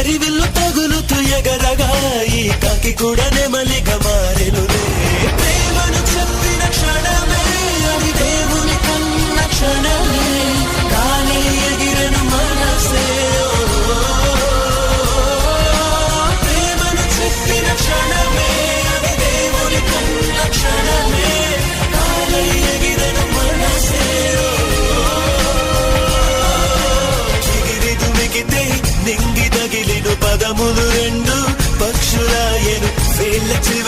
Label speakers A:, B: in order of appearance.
A: హరివిల్లు తగులుతూ ఎగరగా ఈ కాకి కూడా నెమలిగా మారెనులే. ప్రేమను చెప్పిన క్షణమే అది దేవుని కన్న క్షణమే, కానీ ఎగిరను మనసే. ప్రేమను చెప్పిన క్షణమే అది దేవుని కన్న క్షణమే, కానీ ఎగిరను మనసే. నింగి తగిలిను పదములు రెండు పక్షులాయను వేళ్ళ చివ